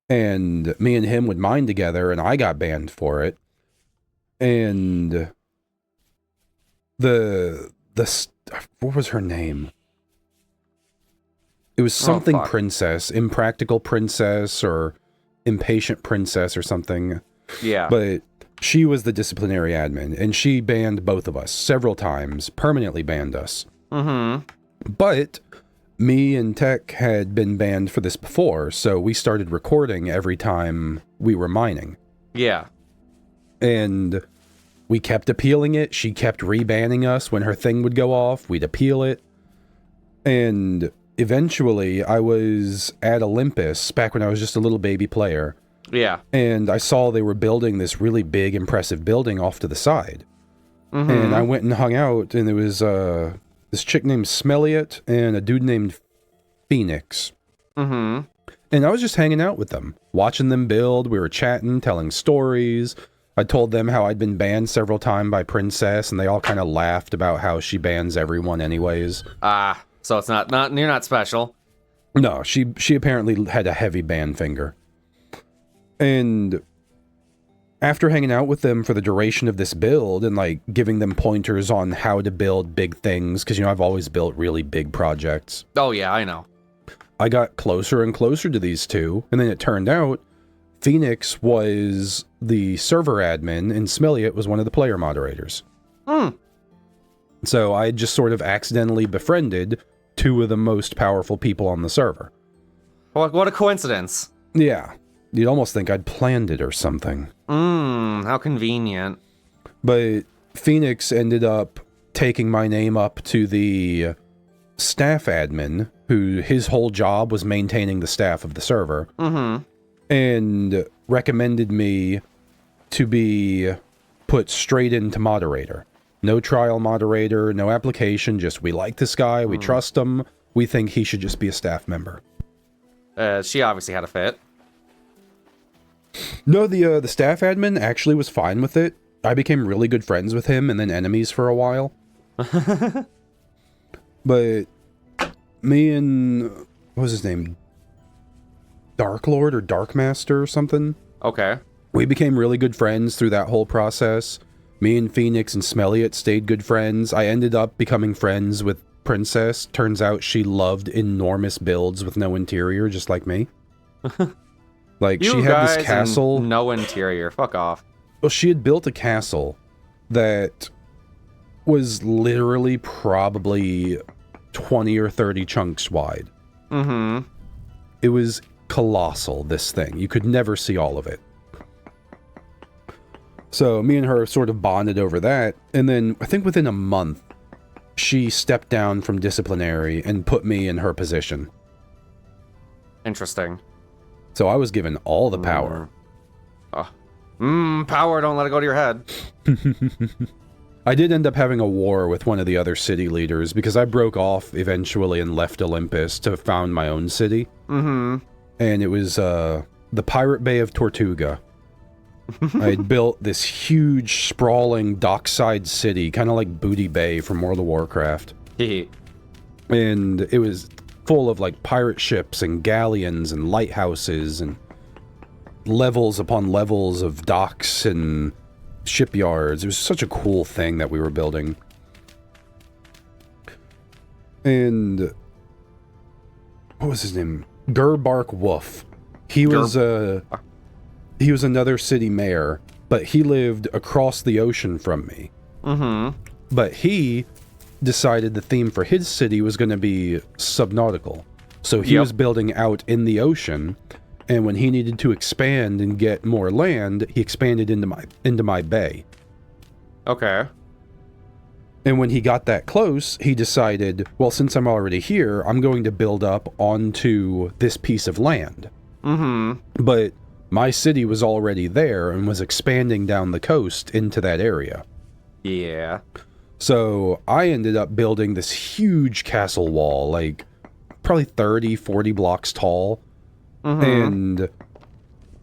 And me and him would mine together, and I got banned for it. And what was her name? It was something fuck. princess, impractical princess, or impatient princess, or something. Yeah. But she was the disciplinary admin, and she banned both of us several times, permanently banned us. But me and Tech had been banned for this before, so we started recording every time we were mining. Yeah. And we kept appealing it. She kept rebanning us when her thing would go off. We'd appeal it. And eventually, I was at Olympus, back when I was just a little baby player. Yeah. And I saw they were building this really big, impressive building off to the side. And I went and hung out, and there was this chick named Smelliot and a dude named Phoenix. And I was just hanging out with them, watching them build. We were chatting, telling stories. I told them how I'd been banned several times by Princess, and they all kind of laughed about how she bans everyone anyways. Ah, so it's not you're not special. No, she apparently had a heavy ban finger. And after hanging out with them for the duration of this build and, like, giving them pointers on how to build big things, because, you know, I've always built really big projects, Oh yeah, I know. I got closer and closer to these two, and then it turned out Phoenix was the server admin and Smelliot was one of the player moderators. So I just sort of accidentally befriended 2 of the most powerful people on the server. What a coincidence. Yeah. You'd almost think I'd planned it or something. How convenient. But Phoenix ended up taking my name up to the staff admin, who his whole job was maintaining the staff of the server, and recommended me to be put straight into moderator. No trial moderator, no application, just we like this guy, we trust him, we think he should just be a staff member. She obviously had a fit. No, the staff admin actually was fine with it. I became really good friends with him and then enemies for a while. But me and, what was his name? Dark Lord or Dark Master or something? Okay. We became really good friends through that whole process. Me and Phoenix and Smelliot stayed good friends. I ended up becoming friends with Princess. Turns out she loved enormous builds with no interior, just like me. Like, she had this castle. No interior. Fuck off. Well, she had built a castle that was literally probably 20 or 30 chunks wide. It was colossal, this thing. You could never see all of it. So me and her sort of bonded over that, and then I think within a month, she stepped down from disciplinary and put me in her position. Interesting. So I was given all the power. Power, don't let it go to your head. I did end up having a war with one of the other city leaders because I broke off eventually and left Olympus to found my own city. And it was the Pirate Bay of Tortuga. I had built this huge, sprawling dockside city, kind of like Booty Bay from World of Warcraft. And it was full of like pirate ships and galleons and lighthouses and levels upon levels of docks and shipyards. It was such a cool thing that we were building. And what was his name? Gerbark Wolf. He was another city mayor, but he lived across the ocean from me. But he decided the theme for his city was going to be subnautical. So he was building out in the ocean, and when he needed to expand and get more land, he expanded into my bay. Okay. And when he got that close, he decided, well, since I'm already here, I'm going to build up onto this piece of land. But my city was already there and was expanding down the coast into that area. Yeah. So I ended up building this huge castle wall, like probably 30, 40 blocks tall. And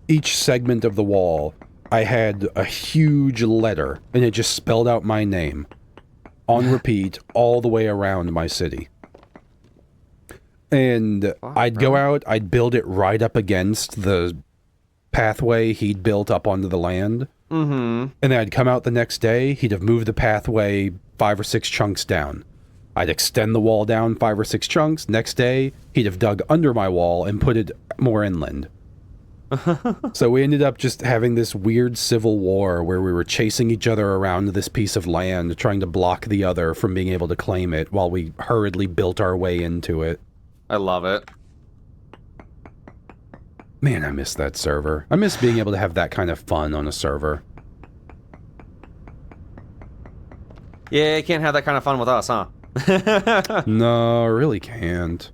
each segment of the wall, I had a huge letter, and it just spelled out my name on repeat all the way around my city. And I'd go out, I'd build it right up against the pathway he'd built up onto the land. And then I'd come out the next day, he'd have moved the pathway 5 or 6 chunks down. I'd extend the wall down 5 or 6 chunks. Next day, he'd have dug under my wall and put it more inland. So we ended up just having this weird civil war where we were chasing each other around this piece of land, trying to block the other from being able to claim it while we hurriedly built our way into it. I love it. Man, I miss that server. I miss being able to have that kind of fun on a server. Yeah, you can't have that kind of fun with us, huh? No, I really can't.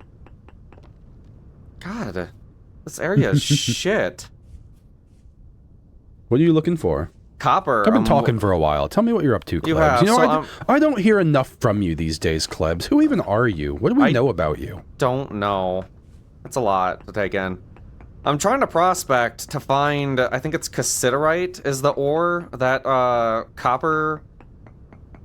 God, this area is shit. What are you looking for? Copper. I've been talking for a while. Tell me what you're up to, Klebs. You have, know, I don't hear enough from you these days, Klebs. Who even are you? What do we know about you? Don't know. That's a lot to take in. I'm trying to prospect to find, I think it's cassiterite is the ore that copper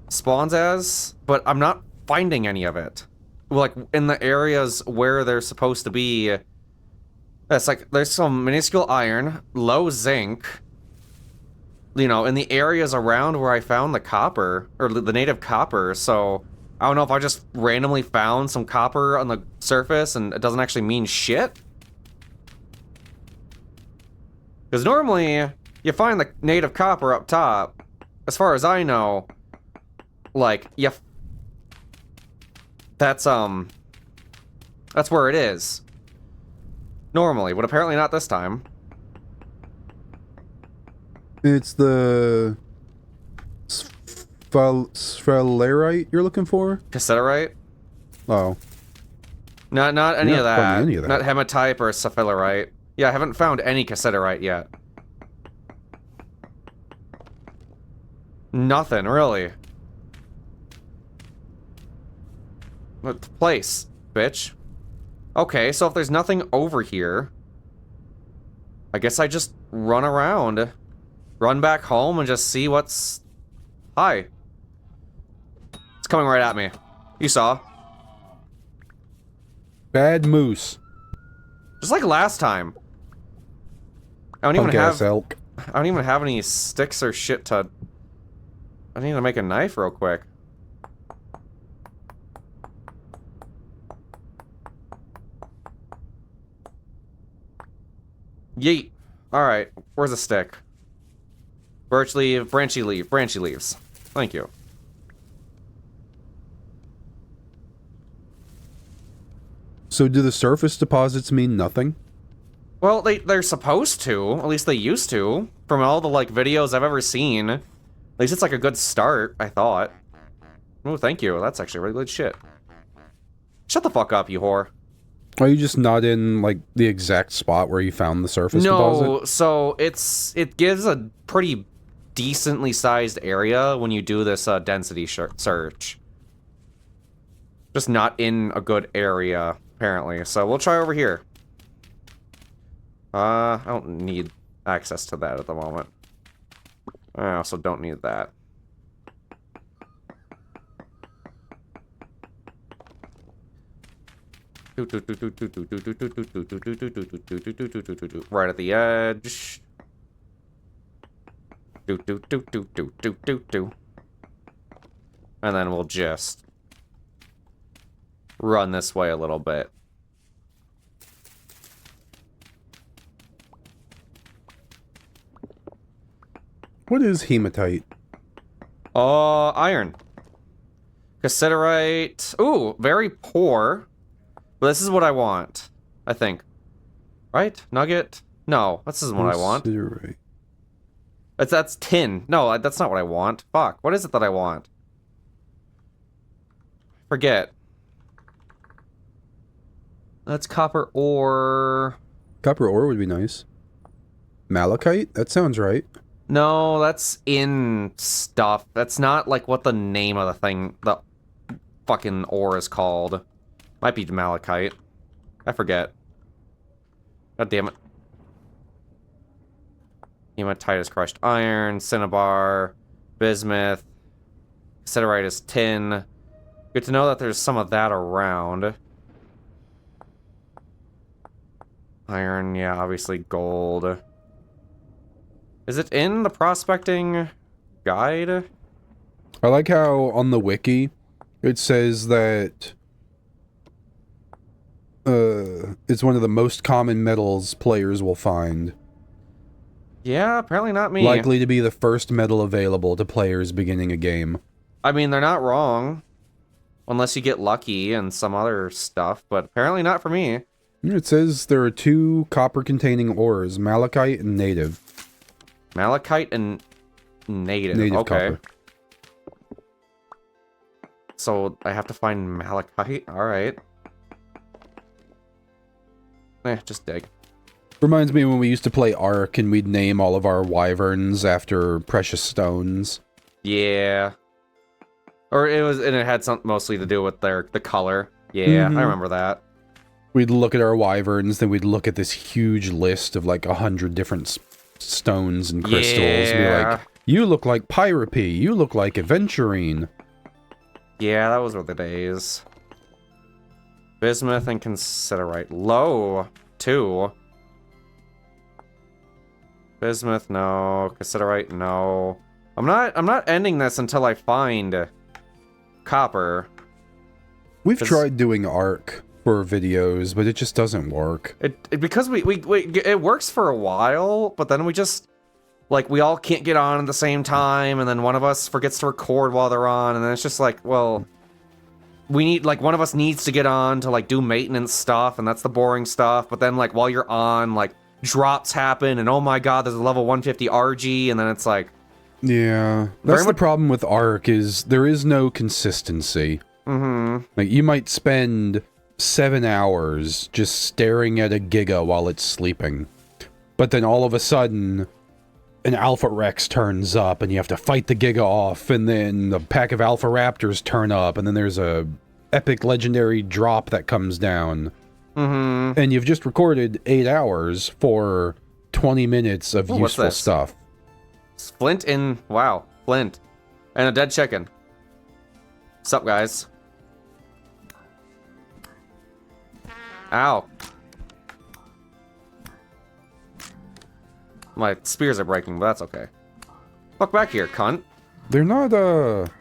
spawns as, but I'm not finding any of it. Like, in the areas where they're supposed to be, it's like, there's some minuscule iron, low zinc, you know, in the areas around where I found the copper, or the native copper, so I don't know if I just randomly found some copper on the surface and it doesn't actually mean shit. Because normally, you find the native copper up top, as far as I know, like, that's where it is. Normally, but apparently not this time. It's the sphalerite you're looking for? Cassiterite? Oh. Not any You're of not finding that. any of that. Not hematite or sapphirite. Yeah, I haven't found any cassiterite yet. Nothing, really. What place, bitch? Okay, so if there's nothing over here, I guess I just run around. Run back home and just see what's... Hi. It's coming right at me. You saw. Bad moose. Just like last time. I don't even Punk-ass have... elk. I don't even have any sticks or shit to... I need to make a knife real quick. Yeet. Alright, where's a stick? Birch leaf, branchy leaf, branchy leaves. Thank you. So do the surface deposits mean nothing? Well, they're supposed to. At least they used to. From all the, like, videos I've ever seen. At least it's, like, a good start, I thought. Oh, thank you. That's actually really good shit. Shut the fuck up, you whore. Are you just not in, like, the exact spot where you found the surface deposit? No, so it gives a pretty decently sized area when you do this density search. Just not in a good area, apparently. So we'll try over here. I don't need access to that at the moment. I also don't need that. Right at the edge. And then we'll just run this way a little bit. What is hematite? Iron. Cassiterite. Ooh, very poor. But this is what I want, I think. Right? Nugget? No, this isn't what I want. Considerate. That's tin. No, that's not what I want. Fuck, what is it that I want? Forget. That's copper ore. Copper ore would be nice. Malachite? That sounds right. No, that's in stuff. That's not like what the name of the thing, the fucking ore is called. Might be malachite. I forget. God damn it. Hematite is crushed iron, cinnabar, bismuth, cassiterite is tin. Good to know that there's some of that around. Iron, yeah, obviously gold. Is it in the prospecting guide? I like how on the wiki it says that it's one of the most common metals players will find. Yeah, apparently not me. Likely to be the first metal available to players beginning a game. I mean, they're not wrong. Unless you get lucky and some other stuff, but apparently not for me. It says there are 2 copper-containing ores, malachite and native. Malachite and native. Native okay. copper. So I have to find malachite? Alright. Just dig. Reminds me when we used to play Ark and we'd name all of our wyverns after precious stones. Yeah. Or it had something mostly to do with the color. Yeah, I remember that. We'd look at our wyverns, then we'd look at this huge list of like 100 different stones and crystals. And be like, you look like pyropy, you look like aventurine. Yeah, that was the days. Bismuth and cassiterite. Low, too. Bismuth, no. Cassiterite, no. I'm not ending this until I find copper. We've tried doing Ark for videos, but it just doesn't work. Because it works for a while, but then we just like we all can't get on at the same time, and then one of us forgets to record while they're on, and then it's just like, well, we need, like, one of us needs to get on to, like, do maintenance stuff, and that's the boring stuff. But then, like, while you're on, like, drops happen, and oh my god, there's a level 150 RG, and then it's like... Yeah. That's the problem with Ark, is there is no consistency. Mm-hmm. Like, you might spend 7 hours just staring at a Giga while it's sleeping. But then all of a sudden, an Alpha Rex turns up, and you have to fight the Giga off, and then a pack of Alpha Raptors turn up, and then there's a epic legendary drop that comes down. Mm-hmm. And you've just recorded 8 hours for 20 minutes of useful stuff. Flint in... Wow. Flint. And a dead chicken. What's up, guys? Ow. My spears are breaking, but that's okay. Fuck back here, cunt. They're not the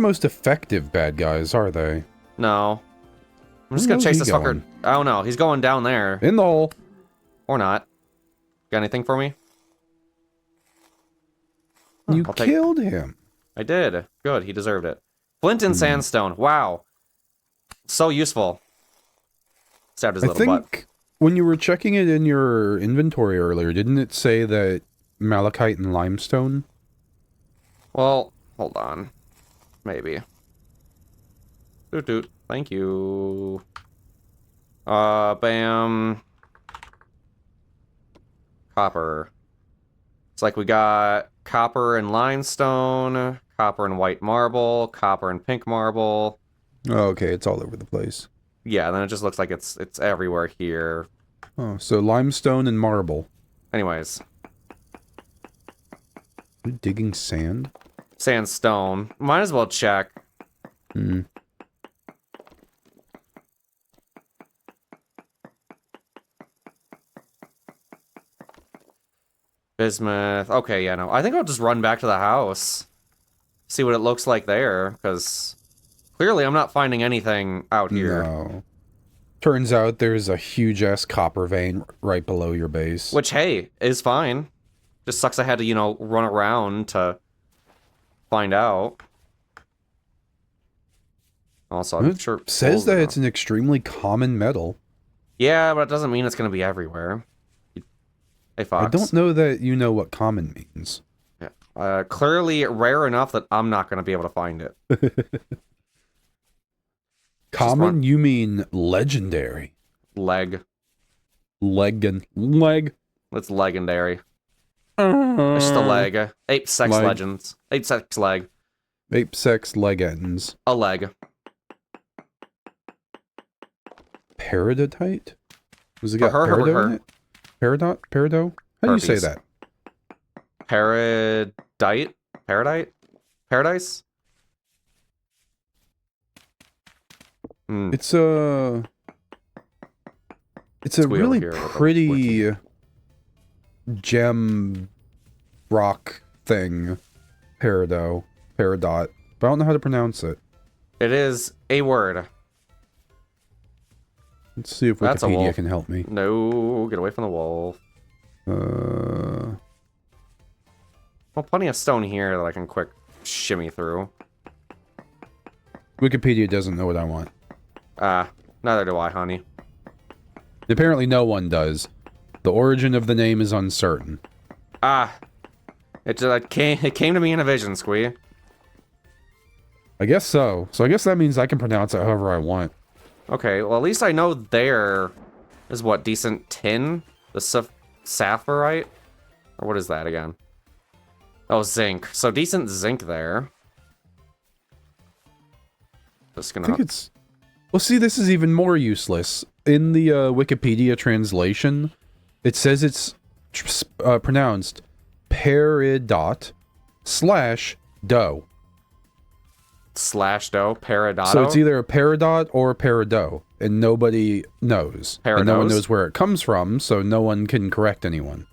most effective bad guys, are they? No. I'm just gonna chase this fucker. Going? I don't know. He's going down there. In the hole. Or not. Got anything for me? You killed him. I did. Good. He deserved it. Flint and sandstone. Wow. So useful. Stabbed his little butt. When you were checking it in your inventory earlier, didn't it say that malachite and limestone? Well, hold on. Maybe. Doot doot. Thank you. Bam. Copper. It's like we got copper and limestone, copper and white marble, copper and pink marble. Oh, okay, it's all over the place. Yeah, then it just looks like it's everywhere here. Oh, so limestone and marble. Anyways. Are you digging sand? Sandstone. Might as well check. Hmm. Bismuth. Okay, yeah, no. I think I'll just run back to the house. See what it looks like there, because clearly I'm not finding anything out here. No. Turns out there's a huge-ass copper vein right below your base. Which, hey, is fine. Just sucks I had to, you know, run around to find out. Also, I'm sure... It says that it's an extremely common metal. Yeah, but it doesn't mean it's going to be everywhere. Hey, Fox. I don't know that you know what common means. Yeah. Clearly rare enough that I'm not going to be able to find it. Common? You mean legendary. Leg. Leg. It's legendary. It's just a leg. Ape sex leg. legends. Ape sex leg. Ape sex leg ends. A leg. Peridotite? Was it got her, peridot in it? Peridot? Perido? How do you say that? Paradite? Paradite? Paradise? It's a really pretty gem rock thing. Peridot. But I don't know how to pronounce it. It is a word. Let's see if Wikipedia can help me. No, get away from the wolf. Well, plenty of stone here that I can quick shimmy through. Wikipedia doesn't know what I want. Neither do I, honey. Apparently no one does. The origin of the name is uncertain. It came to me in a vision, Squee. I guess so. So I guess that means I can pronounce it however I want. Okay, well at least I know there is what, decent tin? The sapphirite? Or what is that again? Oh, zinc. So decent zinc there. Just gonna... I think it's... Well, see, this is even more useless. In the Wikipedia translation, it says it's pronounced peridot /do. /do? Peridotto? So it's either a peridot or a peridot, and nobody knows. And no one knows where it comes from, so no one can correct anyone.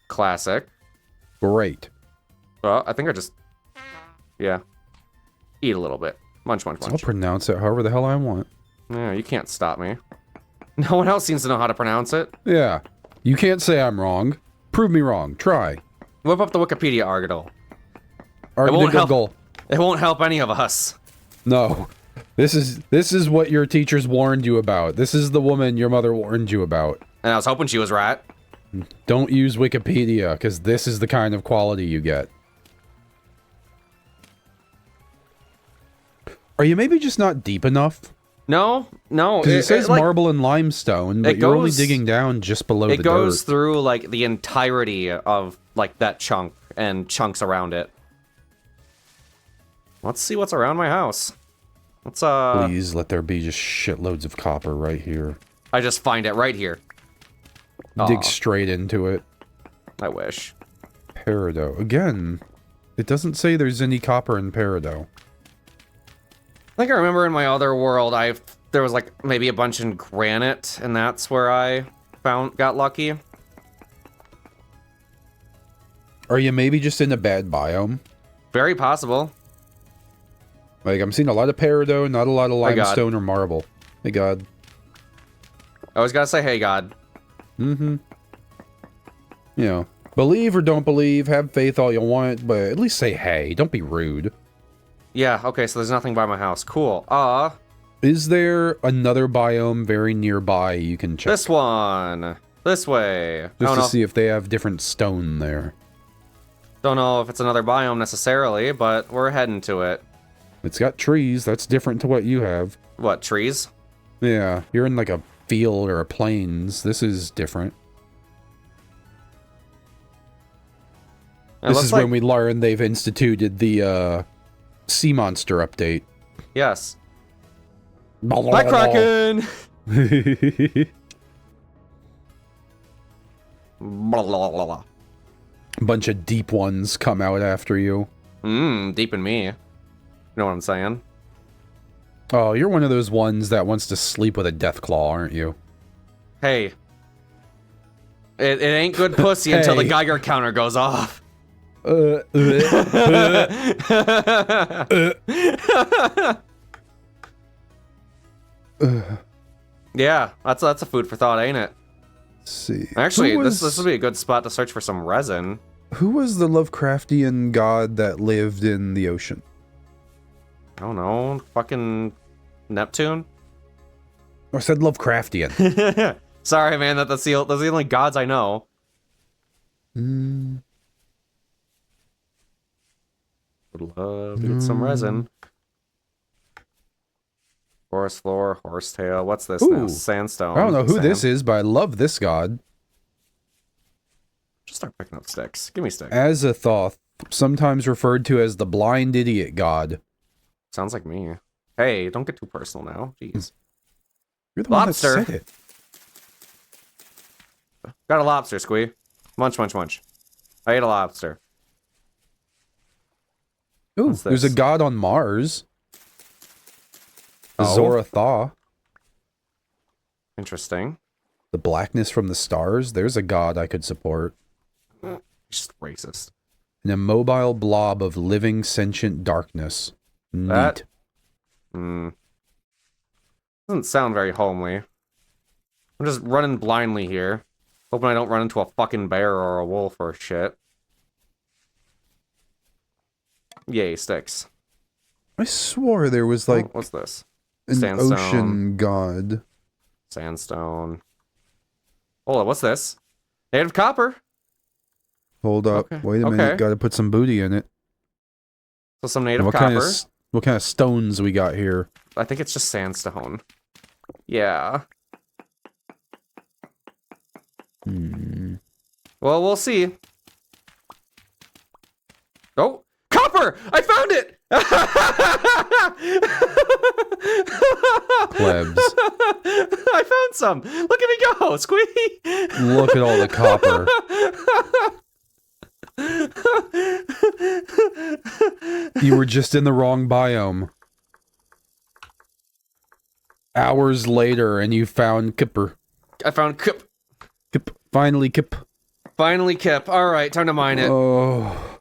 Classic. Great. Well, I think I just... Yeah. Eat a little bit. Munch, munch, munch. I'll pronounce it however the hell I want. Yeah, you can't stop me. No one else seems to know how to pronounce it. Yeah. You can't say I'm wrong. Prove me wrong. Try. Whip up the Wikipedia article. It won't help any of us. No. This is what your teachers warned you about. This is the woman your mother warned you about. And I was hoping she was right. Don't use Wikipedia, because this is the kind of quality you get. Are you maybe just not deep enough? No. Because it says like, marble and limestone, but you're only digging down just below the dirt. It goes through, like, the entirety of, like, that chunk and chunks around it. Let's see what's around my house. Let's, Please let there be just shitloads of copper right here. I just find it right here. Dig straight into it. I wish. Peridot. Again, it doesn't say there's any copper in Peridot. I think I remember in my other world, there was like maybe a bunch in granite, and that's where I got lucky. Are you maybe just in a bad biome? Very possible. Like, I'm seeing a lot of Peridot, not a lot of limestone or marble. Hey, God. I always gotta say, hey, God. Mm-hmm. You know, believe or don't believe, have faith all you want, but at least say hey. Don't be rude. Yeah, okay, so there's nothing by my house. Cool. Is there another biome very nearby you can check? This one. This way. Just to see if they have different stone there. Don't know if it's another biome necessarily, but we're heading to it. It's got trees. That's different to what you have. What, trees? Yeah, you're in like a field or a plains. This is different. This is when we learn they've instituted the sea monster update. Yes. Hi, Kraken! Bunch of deep ones come out after you. Deep in me. You know what I'm saying? Oh, you're one of those ones that wants to sleep with a death claw, aren't you? Hey. It ain't good pussy until the Geiger counter goes off. Yeah, that's a food for thought, ain't it? Let's see. Actually, this would be a good spot to search for some resin. Who was the Lovecraftian god that lived in the ocean? I don't know. Fucking Neptune? I said Lovecraftian. Sorry, man. That's the only gods I know. Mm. Would love to get some resin. Forest floor, horsetail. What's this now? Sandstone. I don't know who this is, but I love this god. Just start picking up sticks. Give me sticks. Azathoth, sometimes referred to as the blind idiot god. Sounds like me. Hey, don't get too personal now. Jeez. You're the one that Lobster. said it. Got a lobster, Squee. Munch, munch, munch. I ate a lobster. Ooh, there's a god on Mars. Zorathaw. Interesting. The blackness from the stars. There's a god I could support. Just racist. An immobile blob of living sentient darkness. Neat. Doesn't sound very homely. I'm just running blindly here. Hoping I don't run into a fucking bear or a wolf or shit. Yay, sticks. I swore there was like... what's this? An Sandstone. ocean god. Sandstone. Hold on, what's this? Native copper. Hold up. Okay. Wait a minute. Gotta put some booty in it. So some native copper. What kind of stones we got here? I think it's just sandstone. Yeah. Well, we'll see. Oh, copper! I found it! Plebs. I found some. Look at me go, Squee! Look at all the copper. You were just in the wrong biome. Hours later, and you found Kipper. I found Kip. Kip. Finally, Kip. Finally, Kip. All right, time to mine it. Oh.